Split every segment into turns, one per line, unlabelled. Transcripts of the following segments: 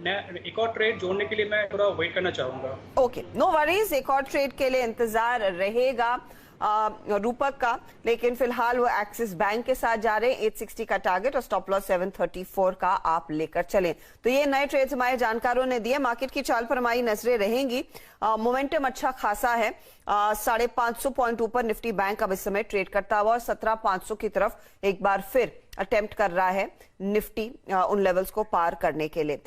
एक और ट्रेड जोड़ने के लिए मैं थोड़ा वेट करना चाहूंगा।
ओके, नो वरीज, एक और ट्रेड के लिए इंतजार रहेगा रूपक का, लेकिन फिलहाल वो एक्सिस बैंक के साथ जा रहे हैं। 860 का टारगेट और स्टॉप लॉस 734 का आप लेकर चलें। तो ये नए ट्रेड्स हमारे जानकारों ने दिए। मार्केट की चाल पर हमारी नजरें रहेंगी। मोमेंटम अच्छा खासा है। 550 पॉइंट ऊपर निफ्टी बैंक अब इस समय ट्रेड करता हुआ और 17,500 की तरफ एक बार फिर अटेम्प्ट कर रहा है निफ्टी उन लेवल्स को पार करने के लिए।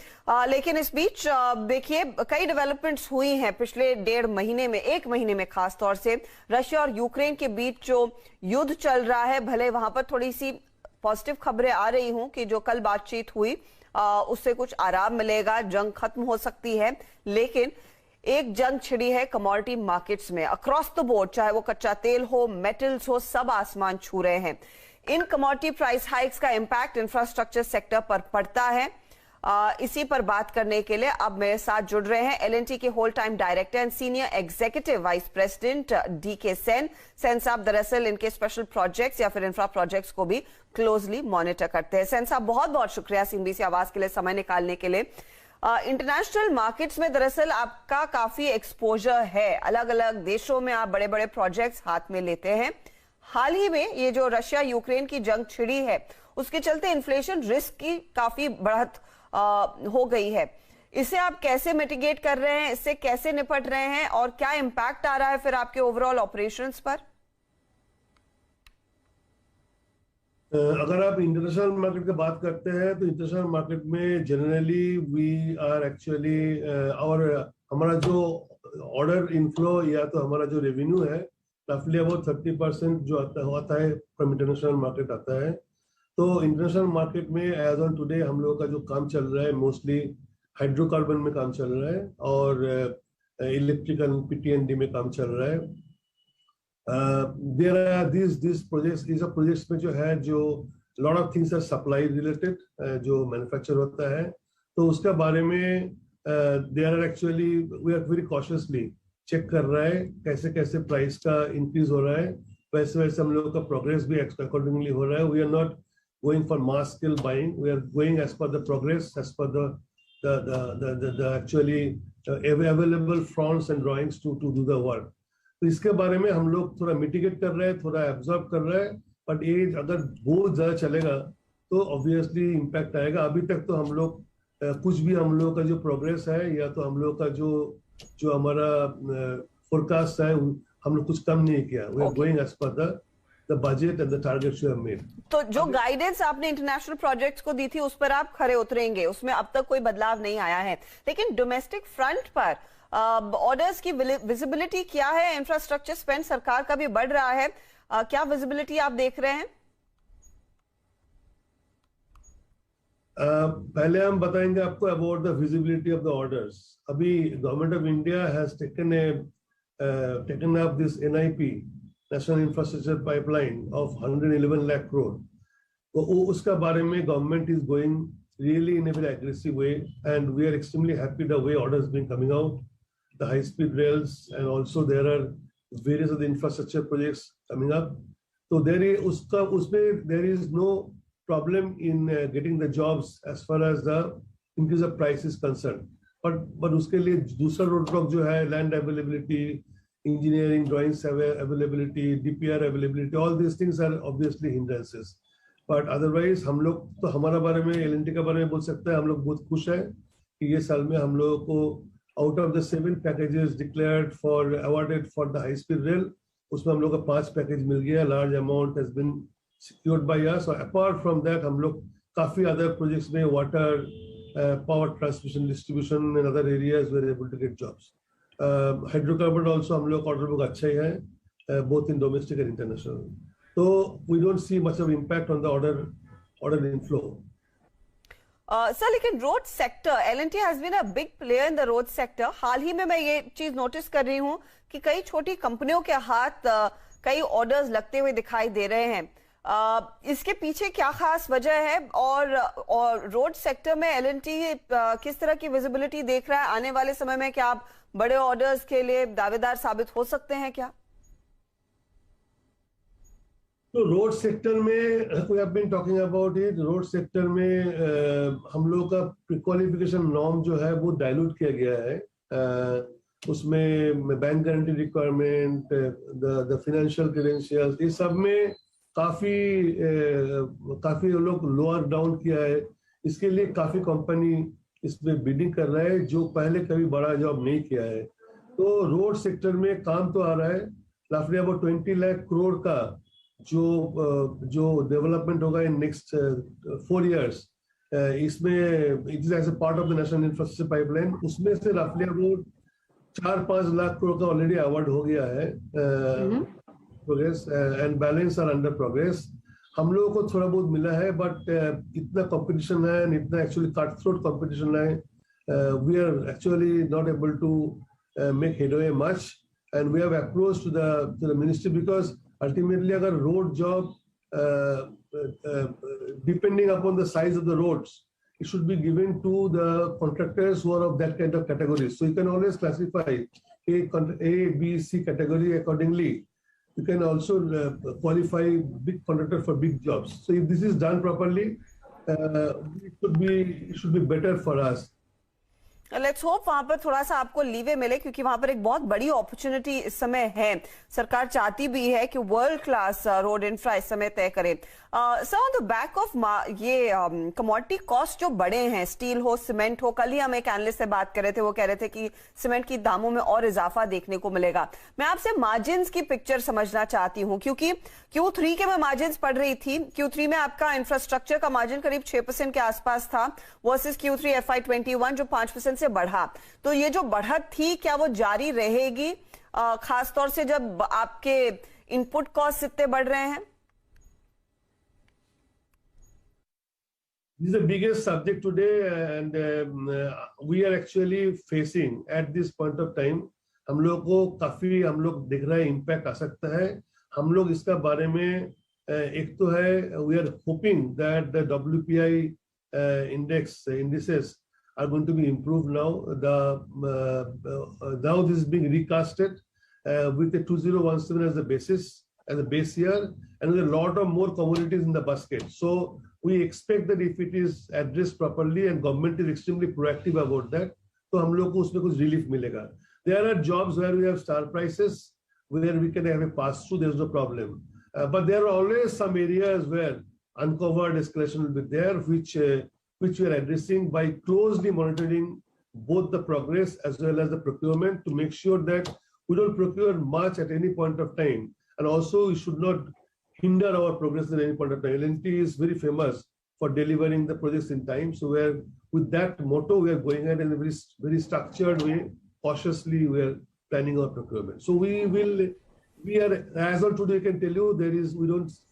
लेकिन इस बीच देखिए कई डेवलपमेंट्स हुई हैं पिछले 1.5 महीने में, 1 महीने में खास तौर से। रशिया और यूक्रेन के बीच जो युद्ध चल रहा है, भले वहां पर थोड़ी सी पॉजिटिव खबरें आ रही हूं कि जो कल बातचीत हुई उससे कुछ आराम मिलेगा, जंग खत्म हो सकती है, लेकिन एक जंग छिड़ी है कमोडिटी मार्केट्स में अक्रॉस द बोर्ड। चाहे वो कच्चा तेल हो, मेटल्स हो, सब आसमान छू रहे हैं। इन कमोडिटी प्राइस हाइक्स का इंपैक्ट इंफ्रास्ट्रक्चर सेक्टर पर पड़ता है। इसी पर बात करने के लिए अब मेरे साथ जुड़ रहे हैं एल&टी के whole time director and senior executive vice president D K. Sen. Sen साहब दरअसल इनके स्पेशल प्रोजेक्ट्स या फिर इंफ्रा प्रोजेक्ट्स को भी क्लोजली मॉनिटर करते हैं। सेन साहब बहुत बहुत शुक्रिया सीएनबीसी आवाज के लिए समय निकालने के लिए। इंटरनेशनल मार्केट्स में दरअसल आपका काफी एक्सपोजर है, अलग अलग देशों में आप बड़े बड़े प्रोजेक्ट्स हाथ में लेते हैं। हाल ही में ये जो रशिया यूक्रेन की जंग छिड़ी है उसके चलते इन्फ्लेशन रिस्क की काफी बढ़त हो गई है। इसे आप कैसे मिटिगेट कर रहे हैं, इससे कैसे निपट रहे हैं और क्या इंपैक्ट आ रहा है फिर आपके ओवरऑल ऑपरेशंस पर?
अगर आप इंटरनेशनल मार्केट की बात करते हैं तो इंटरनेशनल मार्केट में जनरली वी आर एक्चुअली और हमारा जो ऑर्डर इनफ्लो या तो हमारा जो रेवेन्यू है रफली अबाउट 30% जो आता है फ्रॉम इंटरनेशनल मार्केट आता है। तो इंटरनेशनल मार्केट में एज ऑन टुडे हम लोगों का जो काम चल रहा है मोस्टली हाइड्रोकार्बन में काम चल रहा है और इलेक्ट्रिकल पीटीएनडी में काम चल रहा है। देयर आर दिस प्रोजेक्ट्स में जो है जो lot of things are supply related जो मैन्युफैक्चर होता है, तो उसके बारे में there are actually we are very cautiously check कर रहा है कैसे कैसे प्राइस का इंक्रीज हो रहा है, वैसे वैसे हम लोगों का प्रोग्रेस भी अकॉर्डिंगली हो रहा है। We are not going for mass scale buying, we are going as per the progress, as per the actually available fronts and drawings to do the work. तो इसके बारे में हम लोग थोड़ा मिटिगेट कर रहे हैं, थोड़ा एब्जॉर्ब कर रहे हैं, बट ये अगर बहुत ज्यादा चलेगा तो ऑब्वियसली इम्पैक्ट आएगा। अभी तक तो हम लोग कुछ भी हम लोगों का जो प्रोग्रेस है या तो हम लोग का जो हमारा फोरकास्ट है हम लोग कुछ कम नहीं किया। We are going as per the budget and the targets we have made.
तो जो गाइडेंस आपने इंटरनेशनल प्रोजेक्ट्स को दी थी उस पर आप खरे उतरेंगे, उसमें अब तक कोई बदलाव नहीं आया है। लेकिन डोमेस्टिक फ्रंट पर ऑर्डर्स की विजिबिलिटी क्या है? इंफ्रास्ट्रक्चर स्पेंड सरकार का भी बढ़ रहा है, क्या विजिबिलिटी आप देख रहे हैं?
पहले हम बताएंगे आपको about the visibility of the orders. अभी government of India has taken up this NIP national infrastructure pipeline of 111 lakh crore. तो उसका बारे में government is going really in a very aggressive way, and we are extremely happy the way orders been coming out, the high speed rails, and also there are various other infrastructure projects coming up. So there is no problem in getting the jobs as far as the increase of price is concerned. But उसके लिए दूसरा roadblock जो है land availability, engineering drawings availability, DPR availability, all these things are obviously hindrances. But otherwise हम लोग तो हमारा बारे में L&T के बारे में बोल सकते हैं, हम लोग बहुत खुश हैं कि ये साल में हम लोगों को out of the 7 packages declared for awarded for the high speed rail, उसमें हम लोग का 5 पैकेज मिल गया। Large amount has been secured by us. और अपार्ट फ्रॉम दैट हम लोग काफी अदर प्रोजेक्ट्स में water, power transmission, distribution and other areas we are able to get jobs. Hydrocarbon also हम लोग का ऑर्डर बुक अच्छा ही है, both in domestic and international. So we don't see much of impact on the order inflow.
Sir लेकिन road sector, L&T has been a big player in the road sector. हाल ही में मैं ये चीज notice कर रही हूँ कि कई छोटी कंपनियों के हाथ कई ऑर्डर्स लगते हुए दिखाई दे रहे हैं। इसके पीछे क्या खास वजह है और रोड सेक्टर में L&T किस तरह की विजिबिलिटी देख रहा है आने वाले समय में? क्या आप बड़े ऑर्डर्स के लिए दावेदार साबित हो सकते हैं क्या?
तो रोड सेक्टर में we have been talking about it. Road sector में हम लोग का प्रीक्वालिफिकेशन नॉर्म जो है वो डाइल्यूट किया गया है। उसमें bank guarantee requirement, the financial credentials, इस सब में काफी लोग लोअर डाउन किया है। इसके लिए काफी कंपनी इसमें बिडिंग कर रहा है जो पहले कभी बड़ा जॉब नहीं किया है। तो रोड सेक्टर में काम तो आ रहा है। रफली अबाउट 20 लाख करोड़ का जो डेवलपमेंट होगा इन नेक्स्ट 4 years, इसमें it is as a part of the national infrastructure pipeline. उसमें से रफली अबाउट 4-5 लाख करोड़ का ऑलरेडी अवार्ड हो गया है progress, and balance are under progress. हम लोगों को थोड़ा बहुत मिला है, बट इतना कंपटीशन है, इतना एक्चुअली कट थ्रोट कंपटीशन है, we are actually not able to make headway much, and we have approached to the ministry, because ultimately अगर road job depending upon the size of the roads, it should be given to the contractors who are of that kind of category. So you can always classify A, B, C category accordingly. You can also qualify big contractor for big jobs. So if this is done properly, it should be better for us.
Let's hope वहां पर थोड़ा सा आपको leeway मिले, क्योंकि वहां पर एक बहुत बड़ी अपॉर्चुनिटी इस समय है। सरकार चाहती भी है कि वर्ल्ड क्लास रोड इंफ्रा इस समय तय करे। Sir, on the back of ये कमोडिटी कॉस्ट जो बढ़े हैं, स्टील हो, सीमेंट हो, कल ही हम एक एनालिस्ट से बात कर रहे थे, वो कह रहे थे कि सीमेंट की दामों में और इजाफा देखने को मिलेगा। मैं आपसे मार्जिन्स की पिक्चर समझना चाहती हूँ, क्योंकि Q3 के में मार्जिन्स पढ़ रही थी। Q3 में आपका इंफ्रास्ट्रक्चर का मार्जिन करीब 6% के आसपास था, वर्सेस Q3 FY21 जो 5% से बढ़ा। तो ये जो बढ़त थी, क्या वो जारी रहेगी, खासतौर से जब आपके इनपुट कॉस्ट इतने बढ़ रहे हैं?
This is the biggest subject today, and we are actually facing at this point of time. हम लोग को काफी दिख रहा है इम्पैक्ट आ सकता है। हम लोग इसका बारे में एक तो है, we are hoping that the WPI indices are going to be improved now. Now this is being recasted with the 2017 as the basis, as a base year, and with a lot of more commodities in the basket. So we expect that if it is addressed properly and government is extremely proactive about that, तो हम लोग को उसमें कुछ relief मिलेगा। There are jobs where we have star prices, where we can have a pass through, there's no problem. But there are always some areas where uncovered escalation will be there, which we are addressing by closely monitoring both the progress as well as the procurement, to make sure that we don't procure much at any point of time, and also we should not hinder our progress at any point of time. L&T is very famous for delivering the projects in time. So with that motto, we are going ahead in a very, very structured way. Cautiously, we are planning our procurement. So we are, as of today, I can tell you,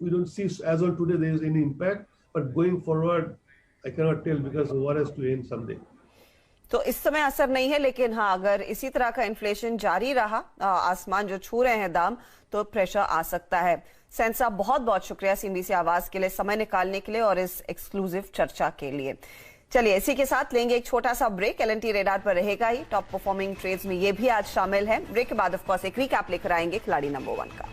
we don't see as of today there is any impact. But going forward, I cannot tell, because war has to end someday.
तो इस समय असर नहीं है, लेकिन हाँ, अगर इसी तरह का इन्फ्लेशन जारी रहा, आसमान जो छू रहे हैं दाम, तो प्रेशर आ सकता है। सेन साहब, बहुत बहुत शुक्रिया CNBC आवाज के लिए समय निकालने के लिए और इस एक्सक्लूसिव चर्चा के लिए। चलिए, इसी के साथ लेंगे एक छोटा सा ब्रेक। L&T रेडार पर रहेगा ही, टॉप परफॉर्मिंग ट्रेड्स में ये भी आज शामिल है। ब्रेक के बाद ऑफ कोर्स एक रिकैप लेकर आएंगे खिलाड़ी नंबर 1 का।